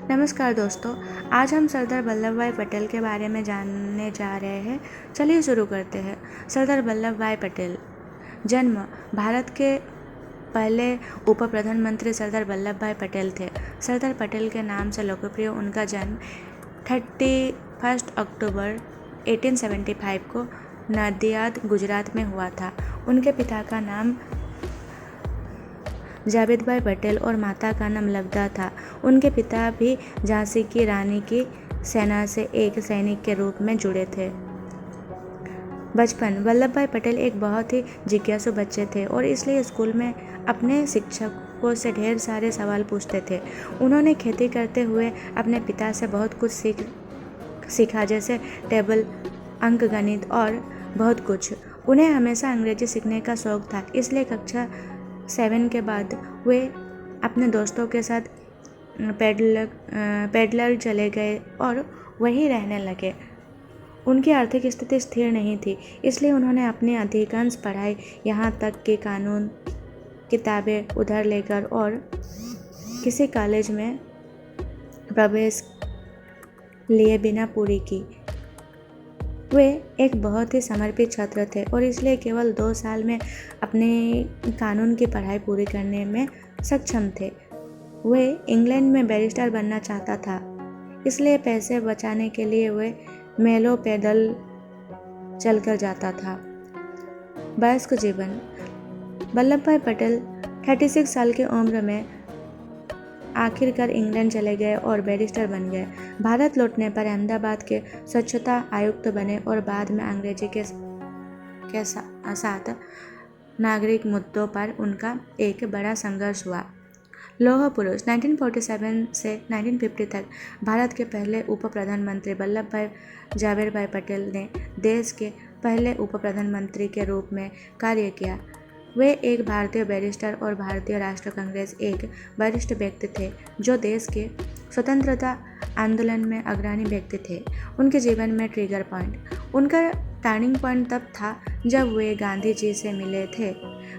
नमस्कार दोस्तों, आज हम सरदार वल्लभ भाई पटेल के बारे में जानने जा रहे हैं। चलिए शुरू करते हैं। सरदार वल्लभ भाई पटेल जन्म भारत के पहले उप प्रधानमंत्री सरदार वल्लभ भाई पटेल थे। सरदार पटेल के नाम से लोकप्रिय उनका जन्म 31 अक्टूबर 1875 को नदियाद, गुजरात में हुआ था। उनके पिता का नाम जावेद भाई पटेल और माता का नाम लगदा था। उनके पिता भी झांसी की रानी की सेना से एक सैनिक के रूप में जुड़े थे। बचपन वल्लभ भाई पटेल एक बहुत ही जिज्ञासु बच्चे थे और इसलिए स्कूल में अपने शिक्षकों से ढेर सारे सवाल पूछते थे। उन्होंने खेती करते हुए अपने पिता से बहुत कुछ सीखा, जैसे टेबल, अंकगणित और बहुत कुछ। उन्हें हमेशा अंग्रेजी सीखने का शौक था, इसलिए कक्षा 7 के बाद वे अपने दोस्तों के साथ पैडलर चले गए और वहीं रहने लगे। उनकी आर्थिक स्थिति स्थिर नहीं थी, इसलिए उन्होंने अपनी अधिकांश पढ़ाई, यहाँ तक कि कानून किताबें उधार लेकर और किसी कॉलेज में प्रवेश लिए बिना पूरी की। वे एक बहुत ही समर्पित छात्र थे और इसलिए केवल 2 साल में अपने कानून की पढ़ाई पूरी करने में सक्षम थे। वे इंग्लैंड में बैरिस्टर बनना चाहता था, इसलिए पैसे बचाने के लिए वे मेलों पैदल चलकर जाता था। वयस्क जीवन वल्लभ भाई पटेल 36 साल की उम्र में आखिरकार इंग्लैंड चले गए और बैरिस्टर बन गए। भारत लौटने पर अहमदाबाद के स्वच्छता आयुक्त बने और बाद में अंग्रेजी के साथ नागरिक मुद्दों पर उनका एक बड़ा संघर्ष हुआ। लौह पुरुष 1947 से 1950 तक भारत के पहले उप प्रधानमंत्री वल्लभ भाई जावेद भाई पटेल ने देश के पहले उप प्रधानमंत्री के रूप में कार्य किया। वे एक भारतीय बैरिस्टर और भारतीय राष्ट्रीय कांग्रेस एक वरिष्ठ व्यक्ति थे जो देश के स्वतंत्रता आंदोलन में अग्रणी व्यक्ति थे। उनके जीवन में ट्रिगर पॉइंट उनका टर्निंग पॉइंट तब था जब वे गांधी जी से मिले थे।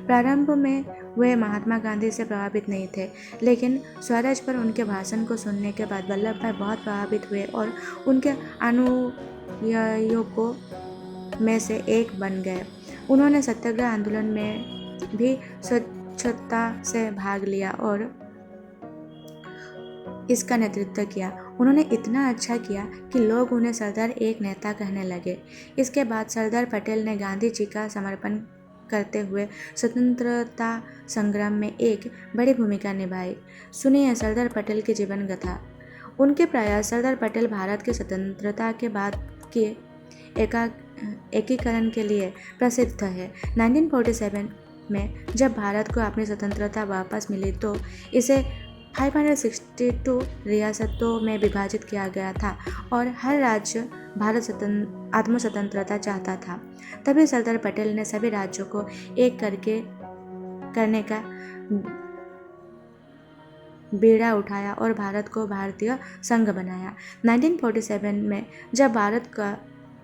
प्रारंभ में वे महात्मा गांधी से प्रभावित नहीं थे, लेकिन स्वराज पर उनके भाषण को सुनने के बाद वल्लभ भाई बहुत प्रभावित हुए और उनके अनुयायियों में से एक बन गए। उन्होंने सत्याग्रह आंदोलन में भी स्वच्छता से भाग लिया और इसका नेतृत्व किया। उन्होंने इतना अच्छा किया कि लोग उन्हें सरदार एक नेता कहने लगे। इसके बाद सरदार पटेल ने गांधी जी का समर्थन करते हुए स्वतंत्रता संग्राम में एक बड़ी भूमिका निभाई। सुनिए सरदार पटेल की जीवन गाथा। उनके प्रयास सरदार पटेल भारत की स्वतंत्रता के बाद के एकीकरण के लिए प्रसिद्ध है। 1947 में जब भारत को अपनी स्वतंत्रता वापस मिली तो इसे 562 रियासतों में विभाजित किया गया था और हर राज्य भारत आत्म स्वतंत्रता चाहता था। तभी सरदार पटेल ने सभी राज्यों को एक करने का बीड़ा उठाया और भारत को भारतीय संघ बनाया। 1947 में जब भारत का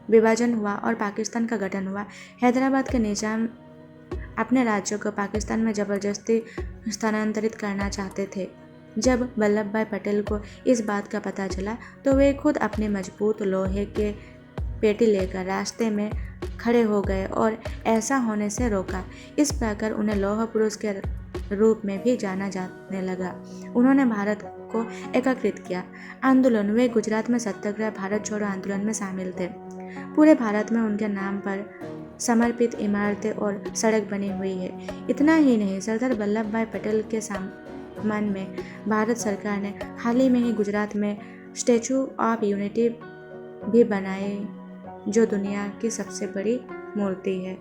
विभाजन हुआ और पाकिस्तान का गठन हुआ, हैदराबाद के निजाम अपने राज्यों को पाकिस्तान में जबरदस्ती स्थानांतरित करना चाहते थे। जब वल्लभ भाई पटेल को इस बात का पता चला तो वे खुद अपनी मजबूत लोहे के पेटी लेकर रास्ते में खड़े हो गए और ऐसा होने से रोका। इस प्रकार उन्हें लौह पुरुष के रूप में भी जाना जाने लगा। उन्होंने भारत को एकीकृत किया। आंदोलन वे गुजरात में सत्याग्रह, भारत छोड़ो आंदोलन में शामिल थे। पूरे भारत में उनके नाम पर समर्पित इमारतें और सड़क बनी हुई है। इतना ही नहीं, सरदार वल्लभ भाई पटेल के सम्मान में भारत सरकार ने हाल ही में ही गुजरात में स्टैचू ऑफ यूनिटी भी बनाए, जो दुनिया की सबसे बड़ी मूर्ति है।